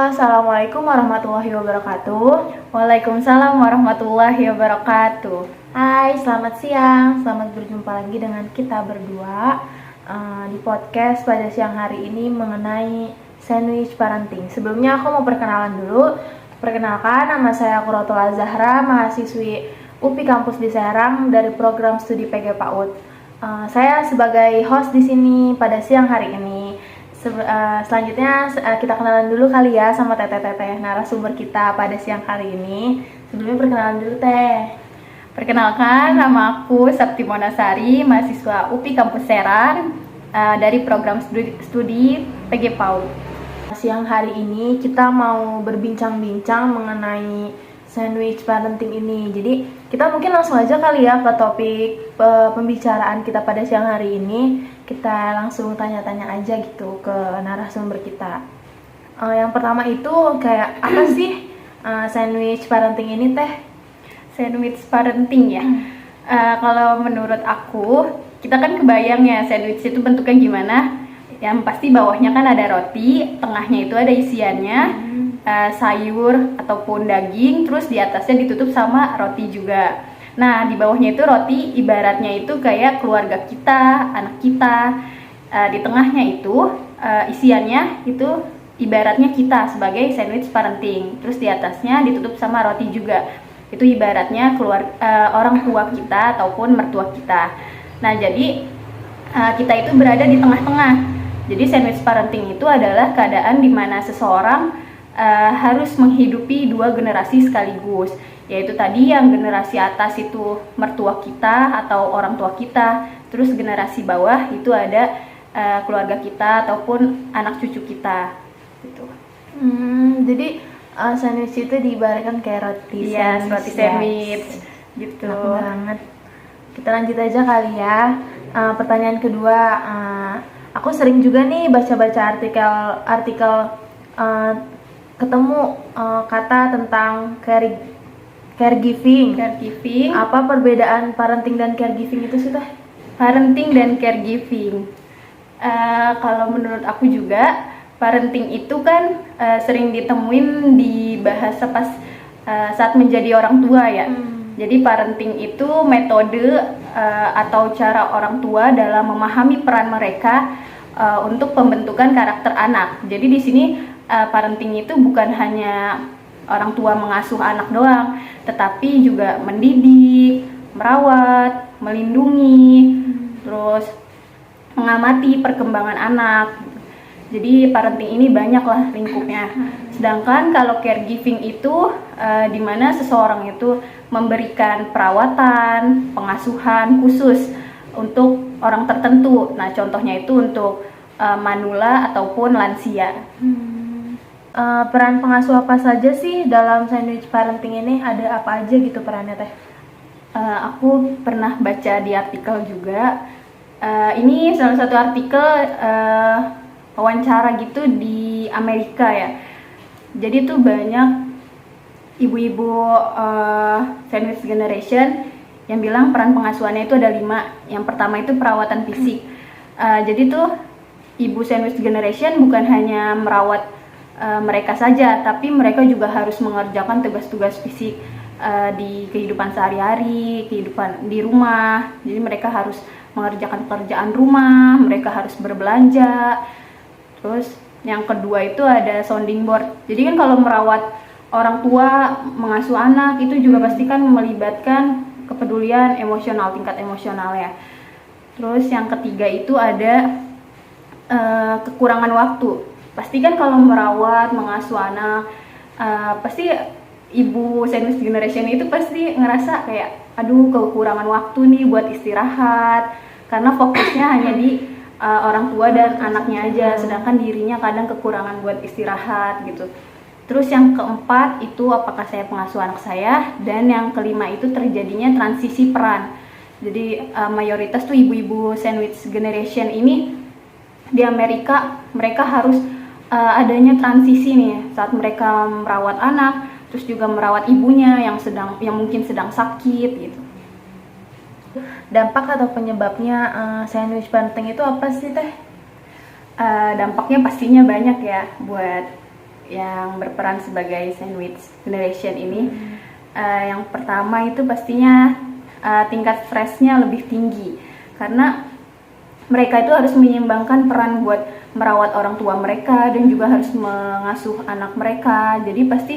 Assalamualaikum warahmatullahi wabarakatuh. Waalaikumsalam warahmatullahi wabarakatuh. Hai, selamat siang. Selamat berjumpa lagi dengan kita berdua di podcast pada siang hari ini mengenai sandwich parenting. Sebelumnya aku mau perkenalan dulu. Perkenalkan, nama saya Quratul Zahra, mahasiswi UPI Kampus di Serang dari program studi PG PAUD. Saya sebagai host di sini pada siang hari ini. Selanjutnya kita kenalan dulu kali ya sama teteh-teteh narasumber kita pada siang hari ini. Sebelumnya perkenalan dulu teh. Perkenalkan, nama aku Sapti Monasari, mahasiswa UPI Kampus Serang dari program studi PG PAUD. Siang hari ini kita mau berbincang-bincang mengenai sandwich parenting ini. Jadi kita mungkin langsung aja kali ya ke topik pembicaraan kita pada siang hari ini. Kita langsung tanya-tanya aja gitu ke narasumber kita. Yang pertama itu kayak apa sih sandwich parenting ini teh? Sandwich parenting ya. Kalau menurut aku, kita kan kebayang ya sandwich itu bentuknya gimana. Yang pasti bawahnya kan ada roti, tengahnya itu ada isiannya, sayur ataupun daging, terus di atasnya ditutup sama roti juga. Nah, di bawahnya itu roti, ibaratnya itu kayak keluarga kita, anak kita. Di tengahnya itu isiannya itu ibaratnya kita sebagai sandwich parenting. Terus di atasnya ditutup sama roti juga. Itu ibaratnya orang tua kita ataupun mertua kita. Nah, jadi kita itu berada di tengah-tengah. Jadi sandwich parenting itu adalah keadaan di mana seseorang harus menghidupi dua generasi sekaligus, yaitu tadi yang generasi atas itu mertua kita atau orang tua kita, terus generasi bawah itu ada keluarga kita ataupun anak cucu kita gitu. Jadi sandwich itu diibaratkan kayak roti Yes, sandwich, roti sandwich gitu. Enak banget. Kita lanjut aja kali ya. Pertanyaan kedua, aku sering juga nih baca-baca artikel ketemu kata tentang caregiving. Apa perbedaan parenting dan caregiving itu sih teh? Parenting dan caregiving. Kalau menurut aku juga parenting itu kan sering ditemuin di bahasa pas saat menjadi orang tua ya. Jadi parenting itu metode atau cara orang tua dalam memahami peran mereka untuk pembentukan karakter anak. Jadi di sini parenting itu bukan hanya orang tua mengasuh anak doang, tetapi juga mendidik, merawat, melindungi, terus mengamati perkembangan anak. Jadi parenting ini banyaklah lingkupnya. Sedangkan kalau caregiving itu di mana seseorang itu memberikan perawatan, pengasuhan khusus untuk orang tertentu. Nah, contohnya itu untuk manula ataupun lansia. Peran pengasuh apa saja sih dalam sandwich parenting ini? Ada apa aja gitu perannya teh? Aku pernah baca di artikel juga. Ini salah satu artikel wawancara gitu di Amerika ya. Jadi tuh banyak ibu-ibu sandwich generation yang bilang peran pengasuhannya itu ada 5. Yang pertama itu perawatan fisik. Jadi tuh ibu sandwich generation bukan hanya merawat mereka saja, tapi mereka juga harus mengerjakan tugas-tugas fisik di kehidupan sehari-hari, kehidupan di rumah. Jadi mereka harus mengerjakan pekerjaan rumah, mereka harus berbelanja. Terus yang kedua itu ada sounding board. Jadi kan kalau merawat orang tua, mengasuh anak itu juga pasti kan melibatkan kepedulian emosional, tingkat emosional ya. Terus yang ketiga itu ada kekurangan waktu. Pasti kan kalau merawat, mengasuh anak, pasti ibu sandwich generation itu pasti ngerasa kayak aduh kekurangan waktu nih buat istirahat, karena fokusnya hanya di orang tua dan anaknya aja, sedangkan dirinya kadang kekurangan buat istirahat gitu. Terus yang keempat itu apakah saya pengasuh anak saya, dan yang kelima itu terjadinya transisi peran. Jadi mayoritas tuh ibu-ibu sandwich generation ini di Amerika, mereka harus adanya transisi nih saat mereka merawat anak, terus juga merawat ibunya yang mungkin sedang sakit gitu. Dampak atau penyebabnya sandwich parenting itu apa sih teh? Dampaknya pastinya banyak ya buat yang berperan sebagai sandwich generation ini. Yang pertama itu pastinya tingkat stresnya lebih tinggi karena mereka itu harus menyeimbangkan peran buat merawat orang tua mereka dan juga harus mengasuh anak mereka. Jadi pasti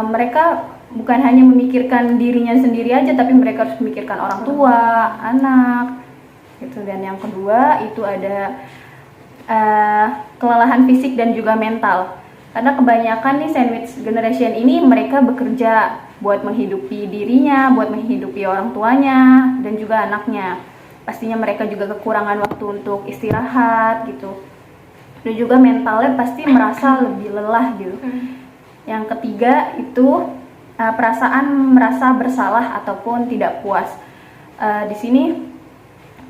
mereka bukan hanya memikirkan dirinya sendiri aja, tapi mereka harus memikirkan orang tua, anak gitu. Dan yang kedua itu ada kelelahan fisik dan juga mental. Karena kebanyakan nih sandwich generation ini mereka bekerja buat menghidupi dirinya, buat menghidupi orang tuanya dan juga anaknya. Pastinya mereka juga kekurangan waktu untuk istirahat gitu. Dan juga mentalnya pasti merasa lebih lelah gitu. Yang ketiga itu perasaan merasa bersalah ataupun tidak puas. Di sini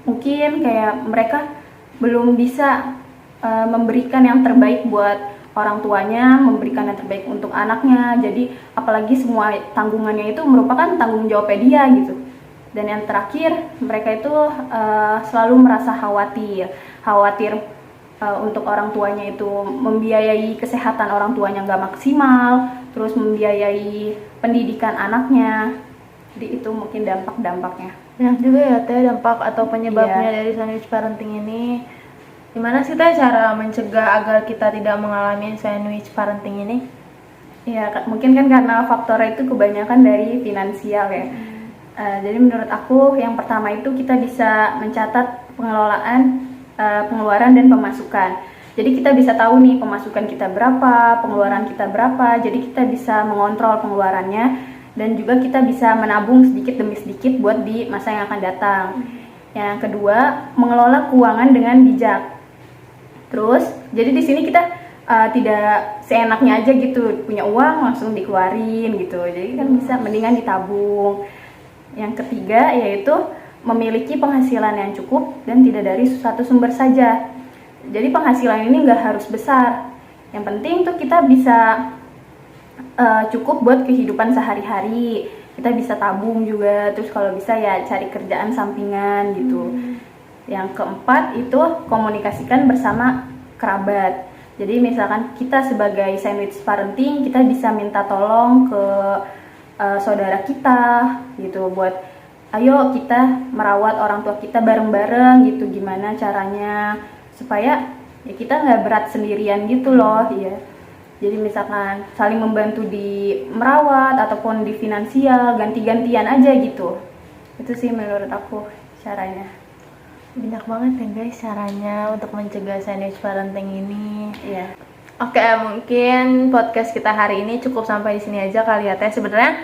mungkin kayak mereka belum bisa memberikan yang terbaik buat orang tuanya, memberikan yang terbaik untuk anaknya. Jadi apalagi semua tanggungannya itu merupakan tanggung jawabnya dia gitu. Dan yang terakhir mereka itu selalu merasa khawatir untuk orang tuanya itu membiayai kesehatan orang tuanya nggak maksimal, terus membiayai pendidikan anaknya. Jadi itu mungkin dampak-dampaknya. Banyak juga ya Teh dampak atau penyebabnya dari sandwich parenting ini. Gimana sih Teh cara mencegah agar kita tidak mengalami sandwich parenting ini? Ya mungkin kan karena faktornya itu kebanyakan dari finansial ya. Jadi menurut aku yang pertama itu kita bisa mencatat pengelolaan pengeluaran dan pemasukan. Jadi kita bisa tahu nih pemasukan kita berapa, pengeluaran kita berapa. Jadi kita bisa mengontrol pengeluarannya dan juga kita bisa menabung sedikit demi sedikit buat di masa yang akan datang. Yang kedua, mengelola keuangan dengan bijak. Terus, jadi di sini kita tidak seenaknya aja gitu, punya uang langsung dikeluarin gitu. Jadi kan bisa mendingan ditabung. Yang ketiga yaitu memiliki penghasilan yang cukup dan tidak dari satu sumber saja. Jadi penghasilan ini nggak harus besar. Yang penting tuh kita bisa cukup buat kehidupan sehari-hari. Kita bisa tabung juga, terus kalau bisa ya cari kerjaan sampingan gitu. Yang keempat itu komunikasikan bersama kerabat. Jadi misalkan kita sebagai sandwich parenting, kita bisa minta tolong ke saudara kita gitu buat ayo kita merawat orang tua kita bareng-bareng gitu, gimana caranya supaya ya kita nggak berat sendirian gitu loh ya. Jadi misalkan saling membantu di merawat ataupun di finansial, ganti-gantian aja gitu. Itu sih menurut aku caranya. Banyak banget ya guys caranya untuk mencegah sandwich parenting ini. Iya. Oke, mungkin podcast kita hari ini cukup sampai di sini aja kali ya Teh. Sebenarnya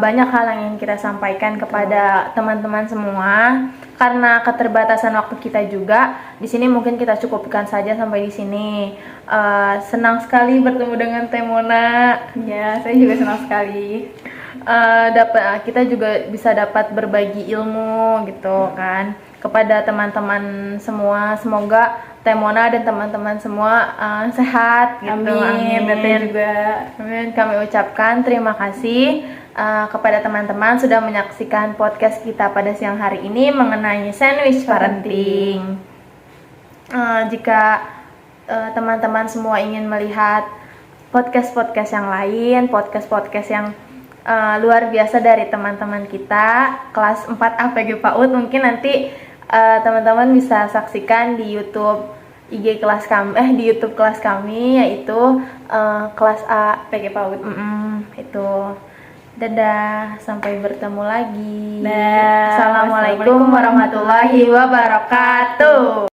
banyak hal yang ingin kita sampaikan kepada teman-teman semua. Karena keterbatasan waktu kita juga, di sini mungkin kita cukupkan saja sampai di sini. Senang sekali bertemu dengan Teh Mona. Ya, saya juga senang sekali. Kita juga bisa dapat berbagi ilmu gitu kan kepada teman-teman semua. Semoga Teh Mona dan teman-teman semua sehat gitu. Amin. Amin. Juga. Amin. Kami ucapkan terima kasih kepada teman-teman sudah menyaksikan podcast kita pada siang hari ini mengenai sandwich parenting. Jika teman-teman semua ingin melihat podcast-podcast yang lain, podcast-podcast yang luar biasa dari teman-teman kita kelas 4 APG PAUD, mungkin nanti teman-teman bisa saksikan di YouTube kelas kami, di YouTube kelas kami yaitu kelas A PG PAUD. Itu. Dadah, sampai bertemu lagi. Nah, Assalamualaikum warahmatullahi wabarakatuh.